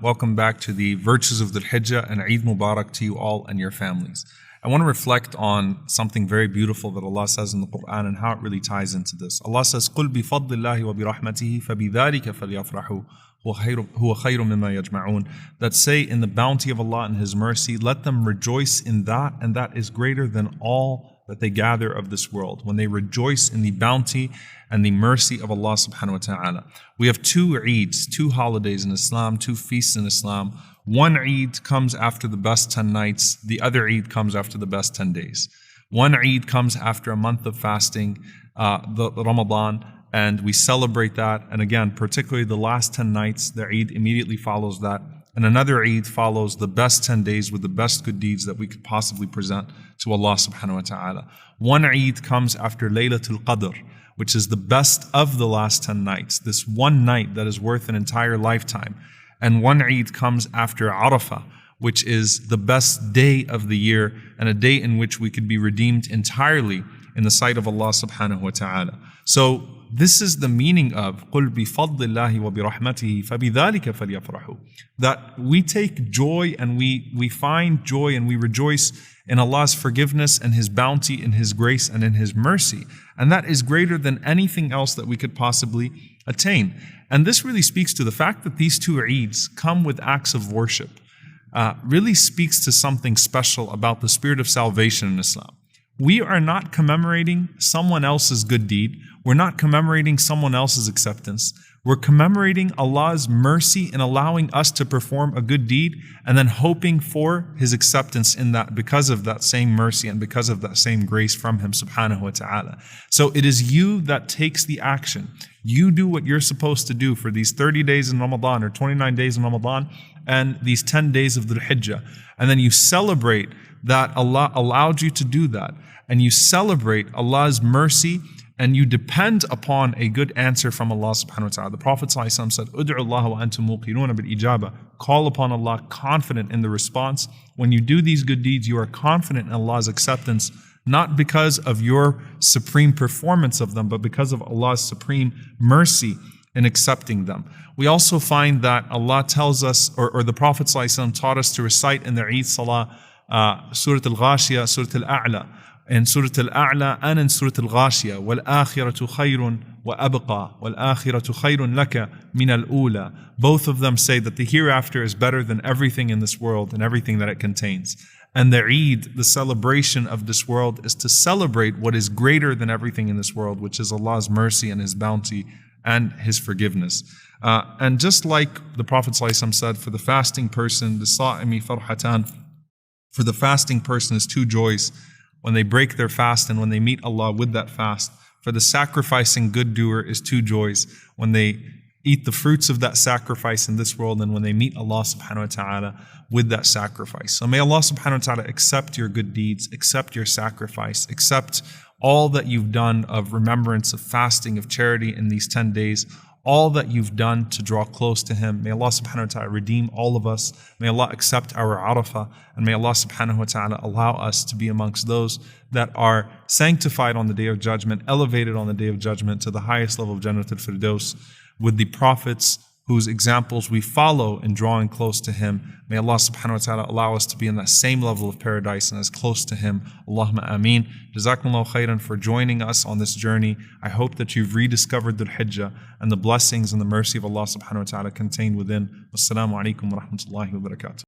welcome back to the Virtues of Dhul Hijjah, and Eid Mubarak to you all and your families. I want to reflect on something very beautiful that Allah says in the Quran and how it really ties into this. Allah says, قُلْ بِفَضْلِ اللَّهِ وَبِرَحْمَتِهِ فَبِذَلِكَ فَلْيَفْرَحُوا هُوَ خَيْرٌ مِمَّا يَجْمَعُونَ. That say, in the bounty of Allah and His mercy, let them rejoice in that, and that is greater than all that they gather of this world. When they rejoice in the bounty and the mercy of Allah subhanahu wa ta'ala. We have two Eids, two holidays in Islam, two feasts in Islam. One Eid comes after the best 10 nights, the other Eid comes after the best 10 days. One Eid comes after a month of fasting, the Ramadan, and we celebrate that. And again, particularly the last 10 nights, the Eid immediately follows that. And another Eid follows the best 10 days with the best good deeds that we could possibly present to Allah subhanahu wa ta'ala. One Eid comes after Laylatul Qadr, which is the best of the last 10 nights. This one night that is worth an entire lifetime. And one Eid comes after Arafah, which is the best day of the year and a day in which we could be redeemed entirely in the sight of Allah subhanahu wa ta'ala. So this is the meaning of قُلْ بِفَضْلِ اللَّهِ وَبِرَحْمَتِهِ فَبِذَلِكَ فَلْيَفْرَحُوا. That we take joy and we find joy and we rejoice in Allah's forgiveness and His bounty and His grace and in His mercy. And that is greater than anything else that we could possibly attain. And this really speaks to the fact that these two Eids come with acts of worship. Really speaks to something special about the spirit of salvation in Islam. We are not commemorating someone else's good deed. We're not commemorating someone else's acceptance. We're commemorating Allah's mercy in allowing us to perform a good deed and then hoping for His acceptance in that because of that same mercy and because of that same grace from Him subhanahu wa ta'ala. So it is you that takes the action. You do what you're supposed to do for these 30 days in Ramadan or 29 days in Ramadan and these 10 days of Dhul Hijjah. And then you celebrate that Allah allowed you to do that. And you celebrate Allah's mercy and you depend upon a good answer from Allah subhanahu wa ta'ala. The Prophet ﷺ said, "Ud'u Allah wa antum muqinuna bil ijaba." Call upon Allah confident in the response. When you do these good deeds, you are confident in Allah's acceptance, not because of your supreme performance of them, but because of Allah's supreme mercy in accepting them. We also find that Allah tells us, or the Prophet ﷺ taught us to recite in the Eid Salah, Surah Al-Ghashiyah, Surah Al-A'la. In Surah Al-A'la and in Surah Al-Ghashiyah, وَالْآخِرَةُ خَيْرٌ وَأَبْقَى وَالْآخِرَةُ خَيْرٌ لَكَ مِنَ الْأُولَى. Both of them say that the hereafter is better than everything in this world and everything that it contains. And the Eid, the celebration of this world, is to celebrate what is greater than everything in this world, which is Allah's mercy and His bounty and His forgiveness. And just like the Prophet ﷺ said, for the fasting person, لِلصَّائِمِ فَرْحَتَانِ, for the fasting person is two joys, when they break their fast and when they meet Allah with that fast. For the sacrificing good doer is two joys, when they eat the fruits of that sacrifice in this world and when they meet Allah subhanahu wa ta'ala with that sacrifice. So may Allah subhanahu wa ta'ala accept your good deeds, accept your sacrifice, accept all that you've done of remembrance, of fasting, of charity in these 10 days, all that you've done to draw close to Him. May Allah subhanahu wa ta'ala redeem all of us. May Allah accept our Arafah. And may Allah subhanahu wa ta'ala allow us to be amongst those that are sanctified on the Day of Judgment, elevated on the Day of Judgment to the highest level of Jannah al-Firdaus with the prophets whose examples we follow in drawing close to Him. May Allah subhanahu wa ta'ala allow us to be in that same level of paradise and as close to Him. Allahumma ameen. Jazakumullahu khairan for joining us on this journey. I hope that you've rediscovered Dhul Hijjah and the blessings and the mercy of Allah subhanahu wa ta'ala contained within. Wassalamu alaikum wa rahmatullahi wa barakatuh.